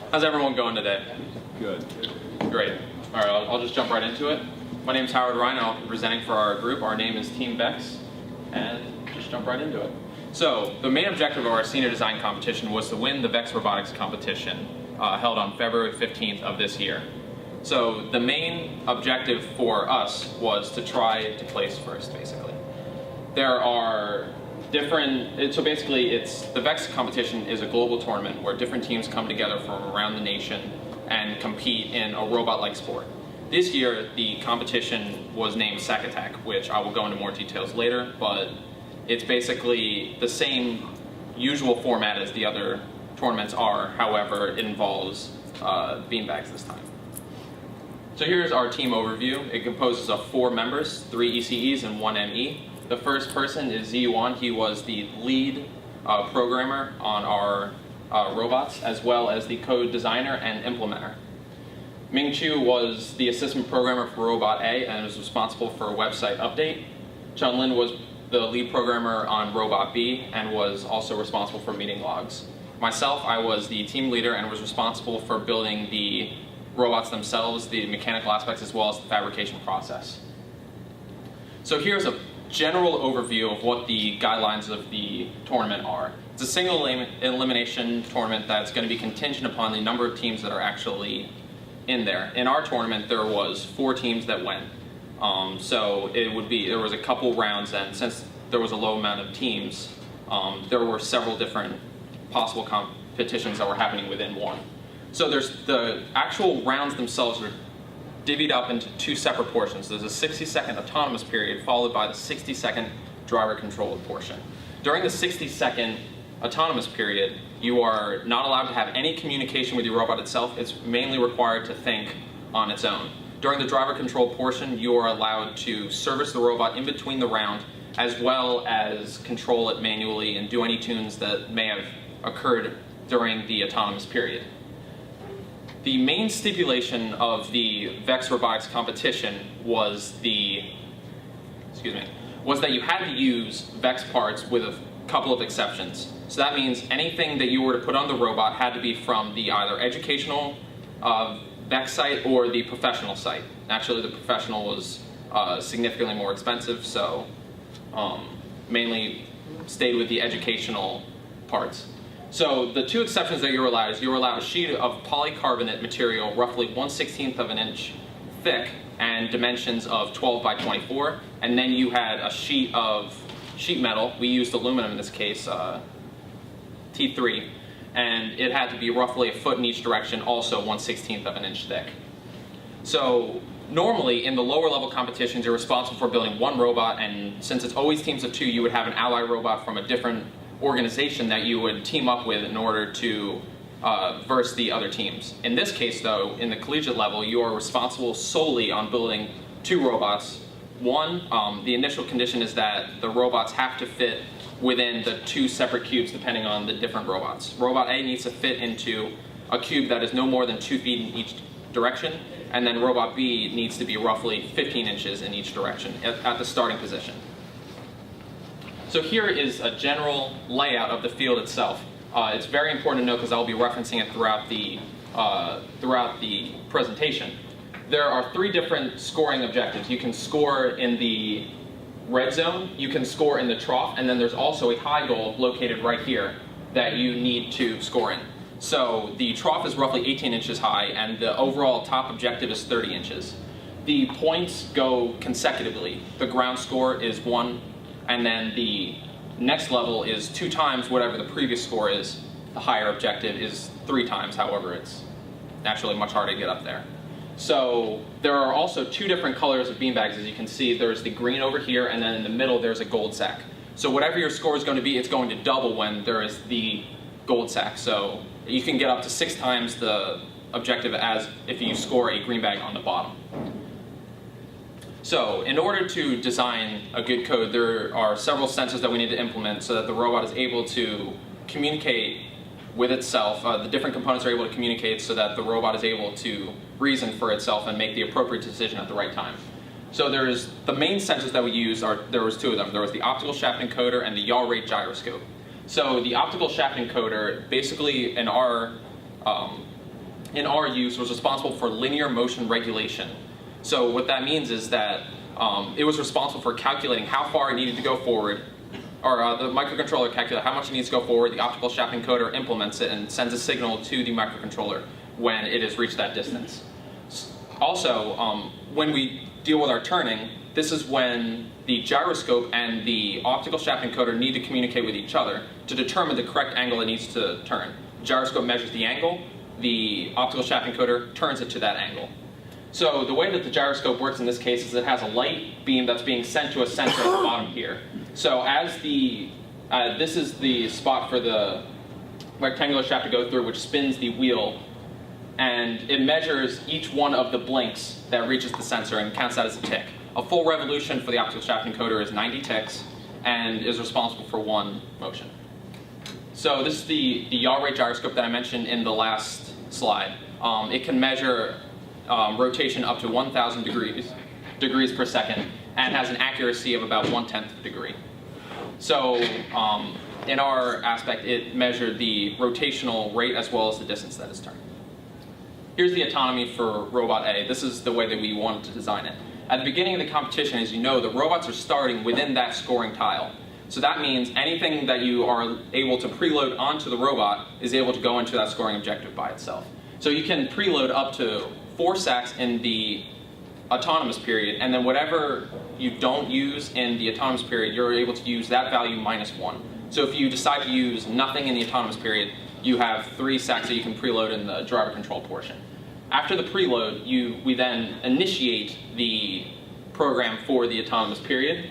How's everyone going today? Good. Great. All right, I'll just jump right into it. My name is Howard Ryan, and I'll be presenting for our group. Our name is Team Vex, and just jump right into it. So, the main objective of our senior design competition was to win the Vex Robotics competition held on February 15th of this year. So, the main objective for us was to try to place first, basically. There are so basically the Vex competition is a global tournament where different teams come together from around the nation and compete in a robot-like sport. This year, the competition was named Sack Attack, which I will go into more details later, but it's basically the same usual format as the other tournaments are, however, it involves beanbags this time. So here's our team overview. It composes of 4 members, 3 ECEs and 1 ME. The first person is Zi Yuan. He was the lead programmer on our robots, as well as the code designer and implementer. Ming Chu was the assistant programmer for Robot A and was responsible for a website update. Chun Lin was the lead programmer on Robot B and was also responsible for meeting logs. Myself, I was the team leader and was responsible for building the robots themselves, the mechanical aspects, as well as the fabrication process. So here's a general overview of what the guidelines of the tournament are. It's a single elimination tournament that's going to be contingent upon the number of teams that are actually in there. In our tournament, there was 4 teams that went. So there was a couple rounds, and since there was a low amount of teams, there were several different possible competitions that were happening within one. So there's the actual rounds themselves are divvied up into 2 separate portions. There's a 60-second autonomous period followed by the 60-second driver-controlled portion. During the 60-second autonomous period, you are not allowed to have any communication with your robot itself. It's mainly required to think on its own. During the driver-controlled portion, you are allowed to service the robot in between the round, as well as control it manually and do any tunes that may have occurred during the autonomous period. The main stipulation of the Vex Robotics competition was that you had to use Vex parts with a couple of exceptions. So that means anything that you were to put on the robot had to be from the either educational Vex site or the professional site. Actually, the professional was significantly more expensive, so mainly stayed with the educational parts. So the 2 exceptions that you were allowed is you were allowed a sheet of polycarbonate material roughly 1/16 of an inch thick and dimensions of 12 by 24, and then you had a sheet of sheet metal. We used aluminum in this case, T3, and it had to be roughly 1 foot in each direction, also 1/16 of an inch thick. So normally in the lower level competitions, you're responsible for building 1 robot, and since it's always teams of 2, you would have an ally robot from a different organization that you would team up with in order to verse the other teams. In this case though, in the collegiate level, you are responsible solely on building 2 robots. One, the initial condition is that the robots have to fit within the 2 separate cubes depending on the different robots. Robot A needs to fit into a cube that is no more than 2 feet in each direction, and then Robot B needs to be roughly 15 inches in each direction at the starting position. So here is a general layout of the field itself. It's very important to note because I'll be referencing it throughout the presentation. There are 3 different scoring objectives. You can score in the red zone, you can score in the trough, and then there's also a high goal located right here that you need to score in. So the trough is roughly 18 inches high, and the overall top objective is 30 inches. The points go consecutively. The ground score is 1, and then the next level is 2 times whatever the previous score is. The higher objective is 3 times, however it's naturally much harder to get up there. So there are also 2 different colors of beanbags, as you can see. There's the green over here, and then in the middle there's a gold sack. So whatever your score is going to be, it's going to double when there is the gold sack. So you can get up to 6 times the objective as if you score a green bag on the bottom. So in order to design a good code, there are several sensors that we need to implement so that the robot is able to communicate with itself. The different components are able to communicate so that the robot is able to reason for itself and make the appropriate decision at the right time. So there's the main sensors that we use there was 2 of them. There was the optical shaft encoder and the yaw rate gyroscope. So the optical shaft encoder, basically in our in our use was responsible for linear motion regulation. So what that means is that it was responsible for calculating how far it needed to go forward, or the microcontroller calculates how much it needs to go forward, the optical shaft encoder implements it and sends a signal to the microcontroller when it has reached that distance. Also, when we deal with our turning, this is when the gyroscope and the optical shaft encoder need to communicate with each other to determine the correct angle it needs to turn. The gyroscope measures the angle, the optical shaft encoder turns it to that angle. So the way that the gyroscope works in this case is it has a light beam that's being sent to a sensor at the bottom here. So as this is the spot for the rectangular shaft to go through, which spins the wheel, and it measures each one of the blinks that reaches the sensor and counts that as a tick. A full revolution for the optical shaft encoder is 90 ticks and is responsible for 1 motion. So this is the yaw rate gyroscope that I mentioned in the last slide. It can measure rotation up to 1,000 degrees per second and has an accuracy of about 1/10 of a degree. So in our aspect, it measured the rotational rate as well as the distance that is turned. Here's the autonomy for Robot A. This is the way that we wanted to design it. At the beginning of the competition, as you know, the robots are starting within that scoring tile. So that means anything that you are able to preload onto the robot is able to go into that scoring objective by itself. So you can preload up to 4 sacks in the autonomous period, and then whatever you don't use in the autonomous period, you're able to use that value -1. So if you decide to use nothing in the autonomous period, you have 3 sacks that you can preload in the driver control portion. After the preload, we then initiate the program for the autonomous period.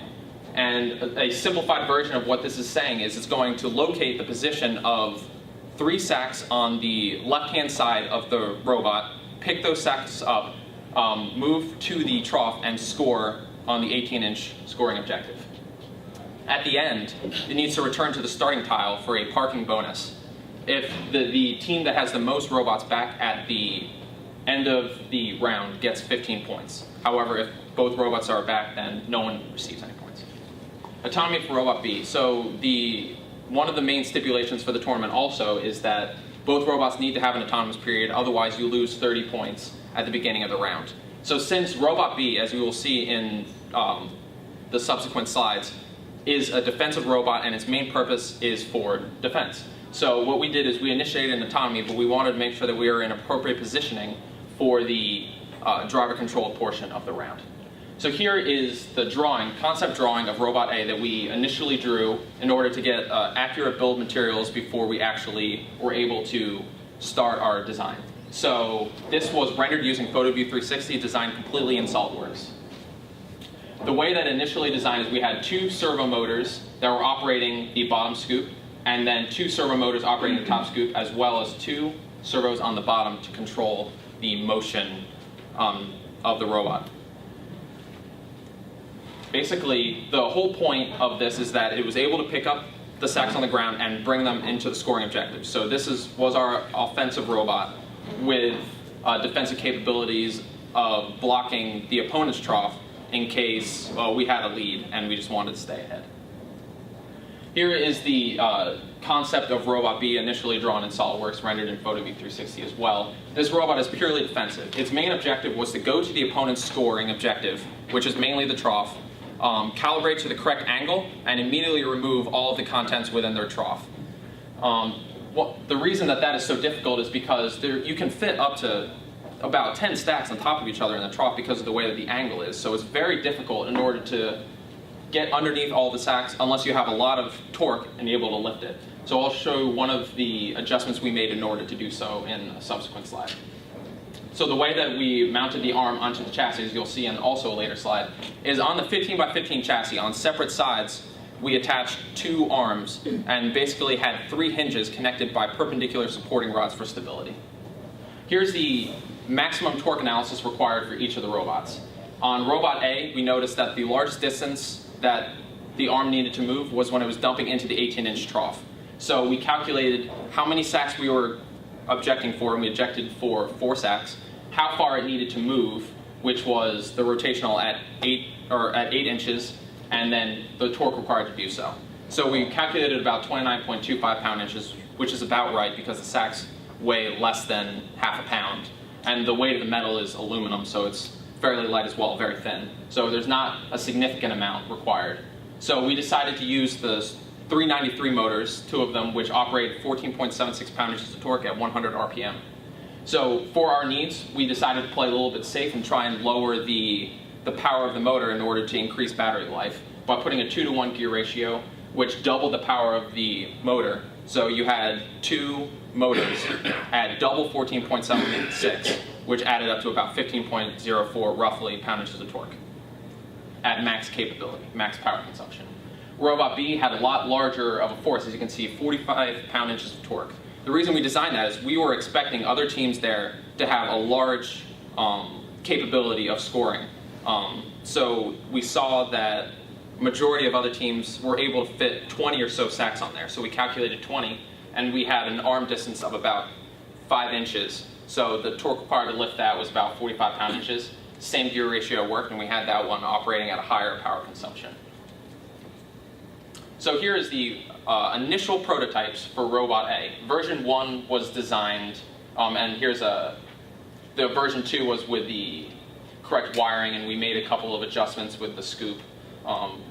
And a simplified version of what this is saying is it's going to locate the position of 3 sacks on the left-hand side of the robot, pick those sacks up, move to the trough, and score on the 18-inch scoring objective. At the end, it needs to return to the starting tile for a parking bonus. If the team that has the most robots back at the end of the round gets 15 points. However, if both robots are back, then no one receives any points. Autonomy for Robot B. So one of the main stipulations for the tournament also is that both robots need to have an autonomous period, otherwise you lose 30 points at the beginning of the round. So since Robot B, as you will see in the subsequent slides, is a defensive robot and its main purpose is for defense. So what we did is we initiated an autonomy, but we wanted to make sure that we were in appropriate positioning for the driver control portion of the round. So here is the concept drawing of Robot A that we initially drew in order to get accurate build materials before we actually were able to start our design. So this was rendered using PhotoView 360, designed completely in SolidWorks. The way that initially designed is we had 2 servo motors that were operating the bottom scoop, and then 2 servo motors operating the top scoop, as well as 2 servos on the bottom to control the motion of the robot. Basically, the whole point of this is that it was able to pick up the sacks on the ground and bring them into the scoring objective. So this was our offensive robot with defensive capabilities of blocking the opponent's trough in case we had a lead and we just wanted to stay ahead. Here is the concept of Robot B initially drawn in SolidWorks, rendered in PhotoView 360 as well. This robot is purely defensive. Its main objective was to go to the opponent's scoring objective, which is mainly the trough, calibrate to the correct angle, and immediately remove all of the contents within their trough. The reason that is so difficult is because you can fit up to about 10 stacks on top of each other in the trough because of the way that the angle is. So it's very difficult in order to get underneath all the sacks unless you have a lot of torque and be able to lift it. So I'll show one of the adjustments we made in order to do so in a subsequent slide. So the way that we mounted the arm onto the chassis, as you'll see in also a later slide, is on the 15 by 15 chassis, on separate sides, we attached 2 arms and basically had 3 hinges connected by perpendicular supporting rods for stability. Here's the maximum torque analysis required for each of the robots. On Robot A, we noticed that the largest distance that the arm needed to move was when it was dumping into the 18-inch trough. So we calculated how many sacks we were objecting for, and we objected for 4 sacks, how far it needed to move, which was the rotational at 8 inches, and then the torque required to do so. So we calculated about 29.25 pound-inches, which is about right because the sacks weigh less than half a pound. And the weight of the metal is aluminum, so it's fairly light as well, very thin. So there's not a significant amount required. So we decided to use the 393 motors, 2 of them, which operate 14.76 pound-inches of torque at 100 RPM. So for our needs, we decided to play a little bit safe and try and lower the power of the motor in order to increase battery life by putting a 2-to-1 gear ratio, which doubled the power of the motor. So you had 2 motors at double 14.76, which added up to about 15.04 roughly pound-inches of torque at max capability, max power consumption. Robot B had a lot larger of a force, as you can see, 45 pound-inches of torque. The reason we designed that is we were expecting other teams there to have a large capability of scoring. So we saw that majority of other teams were able to fit 20 or so sacks on there. So we calculated 20, and we had an arm distance of about 5 inches. So the torque required to lift that was about 45 pound-inches. Same gear ratio worked, and we had that one operating at a higher power consumption. So here is the initial prototypes for Robot A. Version 1 was designed, and here's the version 2 was with the correct wiring, and we made a couple of adjustments with the scoop,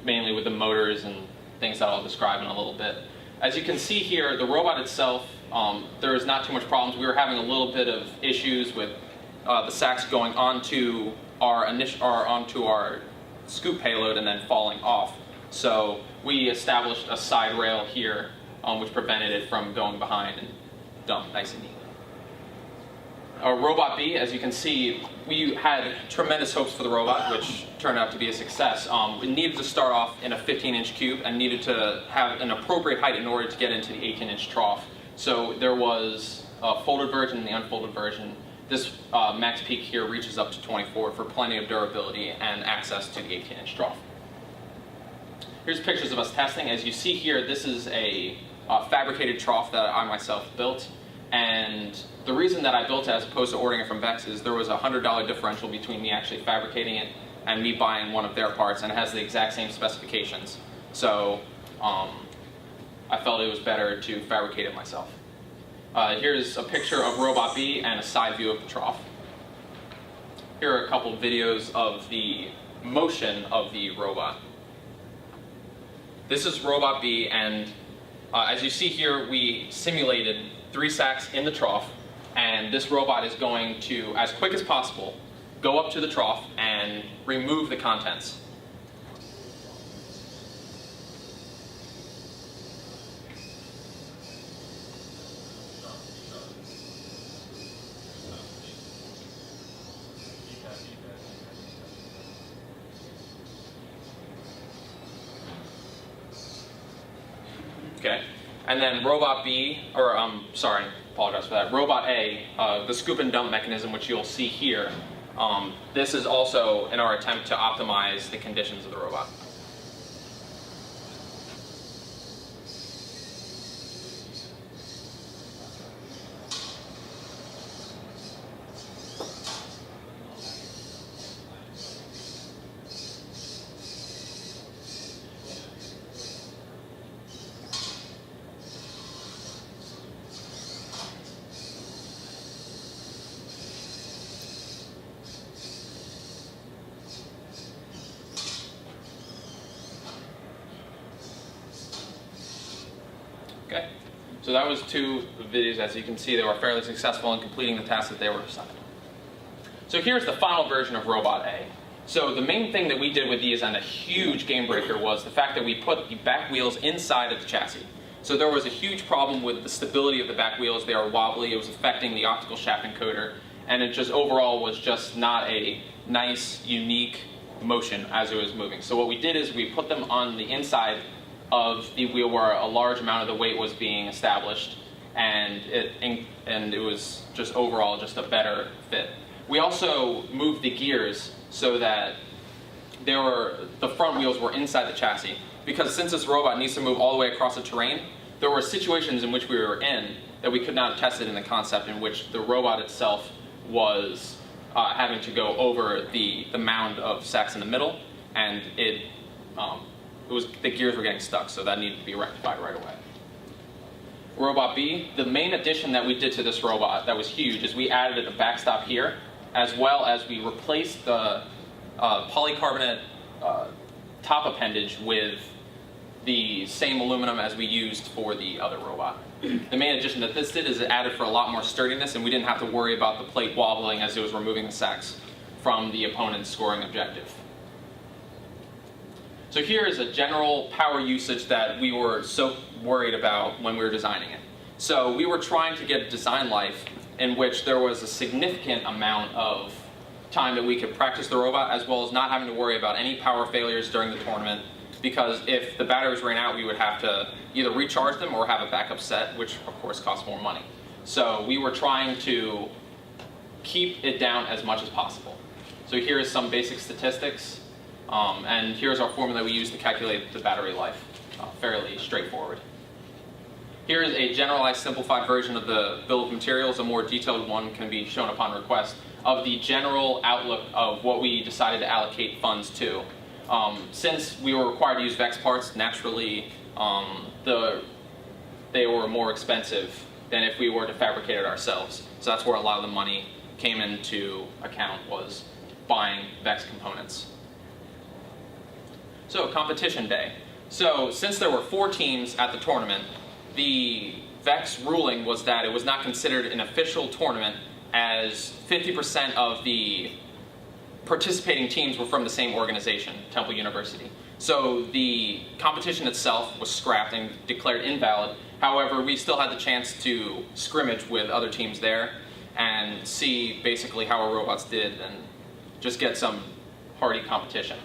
mainly with the motors and things that I'll describe in a little bit. As you can see here, the robot itself, there is not too much problems. We were having a little bit of issues with the sacks going onto our scoop payload and then falling off. So we established a side rail here, which prevented it from going behind and dumped nice and neatly. Robot B, as you can see, we had tremendous hopes for the robot, which turned out to be a success. We needed to start off in a 15-inch cube and needed to have an appropriate height in order to get into the 18-inch trough. So there was a folded version and the unfolded version. This max peak here reaches up to 24 for plenty of durability and access to the 18-inch trough. Here's pictures of us testing. As you see here, this is a fabricated trough that I myself built. And the reason that I built it as opposed to ordering it from Vex is there was a $100 differential between me actually fabricating it and me buying one of their parts, and it has the exact same specifications. So I felt it was better to fabricate it myself. Here's a picture of Robot B and a side view of the trough. Here are a couple of videos of the motion of the robot. This is Robot B, and as you see here, we simulated 3 sacks in the trough, and this robot is going to, as quick as possible, go up to the trough and remove the contents. Okay, and then Robot B, or apologize for that, Robot A, the scoop and dump mechanism, which you'll see here, this is also in our attempt to optimize the conditions of the robot. Okay, so that was 2 videos. As you can see, they were fairly successful in completing the task that they were assigned. So here's the final version of Robot A. So the main thing that we did with these, and a huge game breaker, was the fact that we put the back wheels inside of the chassis. So there was a huge problem with the stability of the back wheels. They were wobbly, it was affecting the optical shaft encoder, and it just overall was just not a nice, unique motion as it was moving. So what we did is we put them on the inside of the wheel where a large amount of the weight was being established, and it was just overall just a better fit. We also moved the gears so that the front wheels were inside the chassis, because since this robot needs to move all the way across the terrain, there were situations in which we were in that we could not have tested in the concept, in which the robot itself was having to go over the mound of sacks in the middle, and the gears were getting stuck, so that needed to be rectified right away. Robot B, the main addition that we did to this robot that was huge is we added a backstop here, as well as we replaced the polycarbonate top appendage with the same aluminum as we used for the other robot. The main addition that this did is it added for a lot more sturdiness, and we didn't have to worry about the plate wobbling as it was removing the sacks from the opponent's scoring objective. So here is a general power usage that we were so worried about when we were designing it. So we were trying to get a design life in which there was a significant amount of time that we could practice the robot, as well as not having to worry about any power failures during the tournament, because if the batteries ran out, we would have to either recharge them or have a backup set, which of course costs more money. So we were trying to keep it down as much as possible. So here is some basic statistics, and here's our formula we use to calculate the battery life. Fairly straightforward. Here is a generalized simplified version of the bill of materials. A more detailed one can be shown upon request of the general outlook of what we decided to allocate funds to. Since we were required to use VEX parts, naturally they were more expensive than if we were to fabricate it ourselves. So that's where a lot of the money came into account, was buying VEX components. So competition day. So since there were 4 teams at the tournament, the VEX ruling was that it was not considered an official tournament, as 50% of the participating teams were from the same organization, Temple University. So the competition itself was scrapped and declared invalid. However, we still had the chance to scrimmage with other teams there and see basically how our robots did and just get some hardy competition.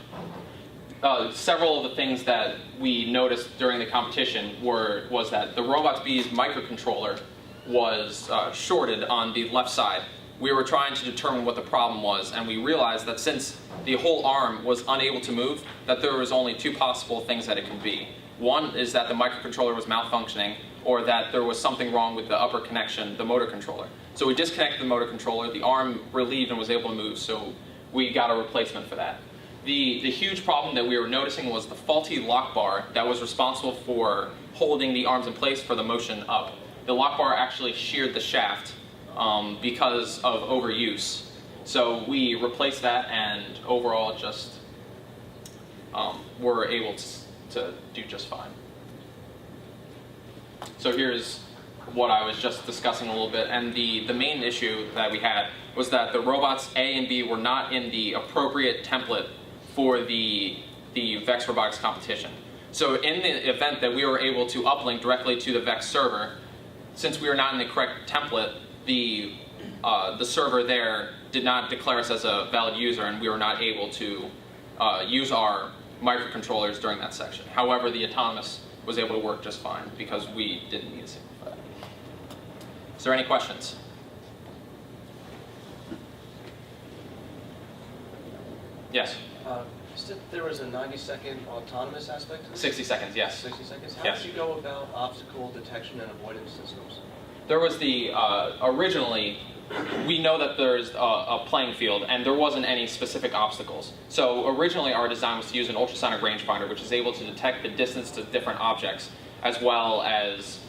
Several of the things that we noticed during the competition was that the Robots B's microcontroller was shorted on the left side. We were trying to determine what the problem was, and we realized that since the whole arm was unable to move, that there was only 2 possible things that it could be. One is that the microcontroller was malfunctioning, or that there was something wrong with the upper connection, the motor controller. So we disconnected the motor controller, the arm relieved and was able to move, so we got a replacement for that. The huge problem that we were noticing was the faulty lock bar that was responsible for holding the arms in place for the motion up. The lock bar actually sheared the shaft because of overuse. So we replaced that, and overall just were able to do just fine. So here's what I was just discussing a little bit, and the main issue that we had was that the robots A and B were not in the appropriate template for the VEX Robotics competition. So in the event that we were able to uplink directly to the VEX server, since we were not in the correct template, the server there did not declare us as a valid user, and we were not able to use our microcontrollers during that section. However, the autonomous was able to work just fine because we didn't need a signal for that. Is there any questions? Yes? There was a 90-second autonomous aspect to this? 60 seconds, yes. 60 seconds? How Yes. did you go about obstacle detection and avoidance systems? There was the, originally, we know that there's a playing field, and there wasn't any specific obstacles. So originally our design was to use an ultrasonic rangefinder, which is able to detect the distance to different objects, as well as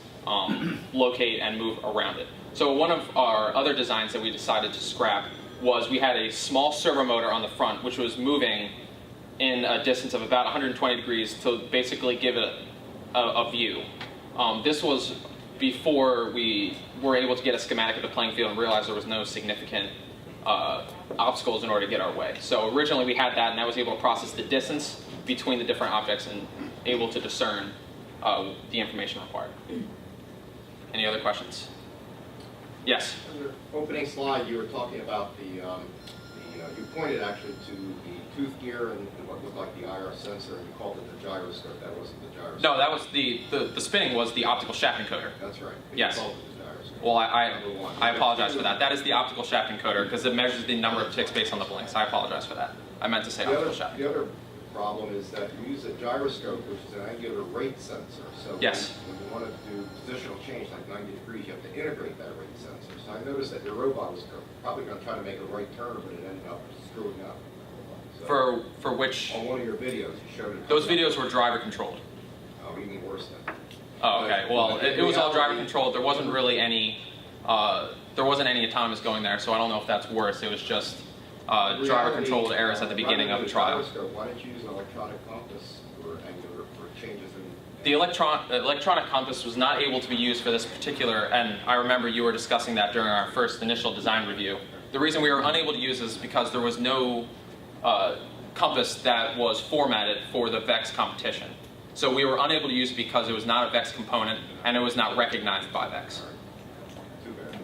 locate and move around it. So one of our other designs that we decided to scrap was we had a small servo motor on the front, which was moving in a distance of about 120 degrees to basically give it a view. This was before we were able to get a schematic of the playing field and realize there was no significant obstacles in order to get our way. So originally we had that, and I was able to process the distance between the different objects and able to discern the information required. Any other questions? Yes? On your opening slide, you were talking about you pointed actually to the tooth gear and what looked like the IR sensor, and you called it the gyroscope. That wasn't the gyroscope. No, that was the spinning was the optical shaft encoder. That's right. Yes. You called it the gyroscope. Well, Number one. I apologize for that. That is the optical shaft encoder because it measures the number of ticks based on the blinks. I apologize for that. I meant to say optical shaft. The other problem is that you use a gyroscope, which is an angular rate sensor. So Yes. when you want to do positional change like 90 degrees, you have to integrate that rate sensor. So I noticed that your robot was probably going to try to make a right turn, but it ended up screwing up. So For which on one of your videos, you showed it. those videos were driver controlled. Oh, even worse then. Oh, okay. Well, it was all driver controlled. There wasn't really any. There wasn't any autonomous going there, so I don't know if that's worse. It was just driver controlled errors at the beginning of the trial. Why don't you use an electronic compass for changes in? The electronic compass was not able to be used for this particular, and I remember you were discussing that during our first initial design review. The reason we were unable to use this is because there was no compass that was formatted for the VEX competition. So we were unable to use it because it was not a VEX component and it was not recognized by VEX. Too bad.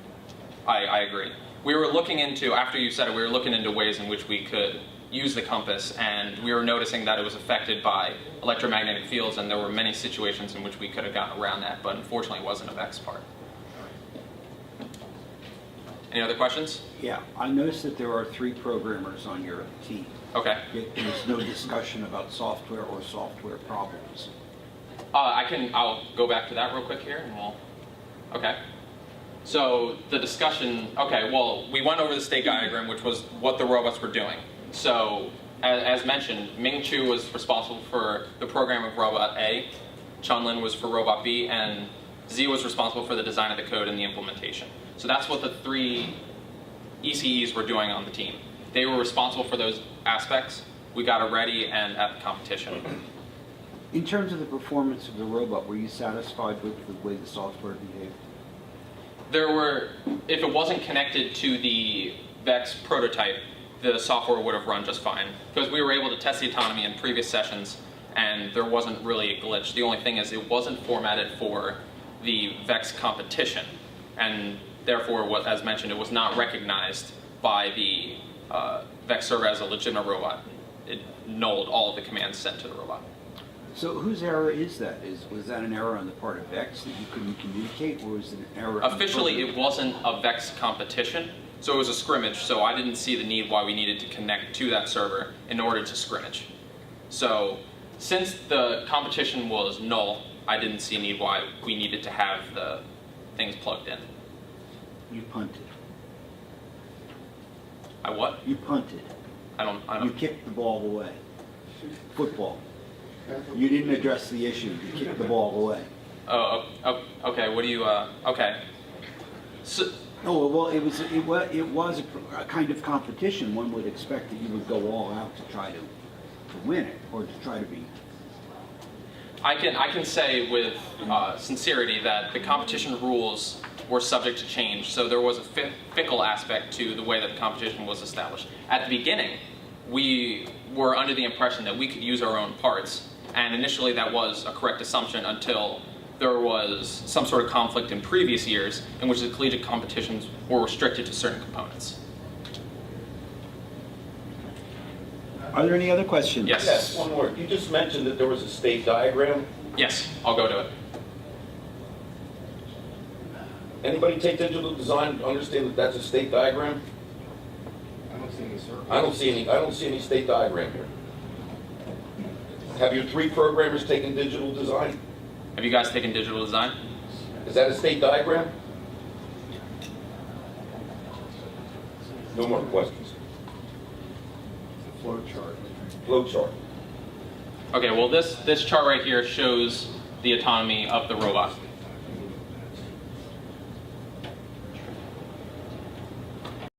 I agree. We were looking into, after you said it, we were looking into ways in which we could use the compass, and we were noticing that it was affected by electromagnetic fields, and there were many situations in which we could have gotten around that, but unfortunately it wasn't a VEX part. Any other questions? Yeah, I noticed that there are 3 programmers on your team. Okay. Yet there's no discussion about software or software problems. I'll go back to that real quick here, and okay. So the discussion, okay, well, we went over the state diagram, which was what the robots were doing. So, as mentioned, Ming Chu was responsible for the program of Robot A, Chunlin was for Robot B, and Z was responsible for the design of the code and the implementation. So that's what the 3 ECEs were doing on the team. They were responsible for those aspects. We got it ready and at the competition. In terms of the performance of the robot, were you satisfied with the way the software behaved? There were, if it wasn't connected to the VEX prototype, the software would have run just fine. Because we were able to test the autonomy in previous sessions, and there wasn't really a glitch. The only thing is it wasn't formatted for the VEX competition, and therefore, as mentioned, it was not recognized by the VEX server as a legitimate robot. It nulled all of the commands sent to the robot. So whose error is that? Was that an error on the part of VEX that you couldn't communicate, or was it an error? Officially, it wasn't a VEX competition, so it was a scrimmage, so I didn't see the need why we needed to connect to that server in order to scrimmage. So, since the competition was null, I didn't see a need why we needed to have the things plugged in. You punted. I what? You punted. I don't. You kicked the ball away. Football. You didn't address the issue. You kicked the ball away. Oh, okay. What do you? Okay. So, Oh well, it was a kind of competition. One would expect that you would go all out to try to win it, or to try to be. I can say with sincerity that the competition rules were subject to change, so there was a fickle aspect to the way that the competition was established. At the beginning, we were under the impression that we could use our own parts, and initially that was a correct assumption until there was some sort of conflict in previous years in which the collegiate competitions were restricted to certain components. Are there any other questions? Yes. Yes, one more. You just mentioned that there was a state diagram. Yes, I'll go to it. Anybody take digital design, understand that that's a state diagram? I don't see any circles. I don't see any state diagram here. Have your 3 programmers taken digital design? Have you guys taken digital design? Is that a state diagram? No more questions. It's a flow chart. Flow chart. Okay, well this chart right here shows the autonomy of the robot.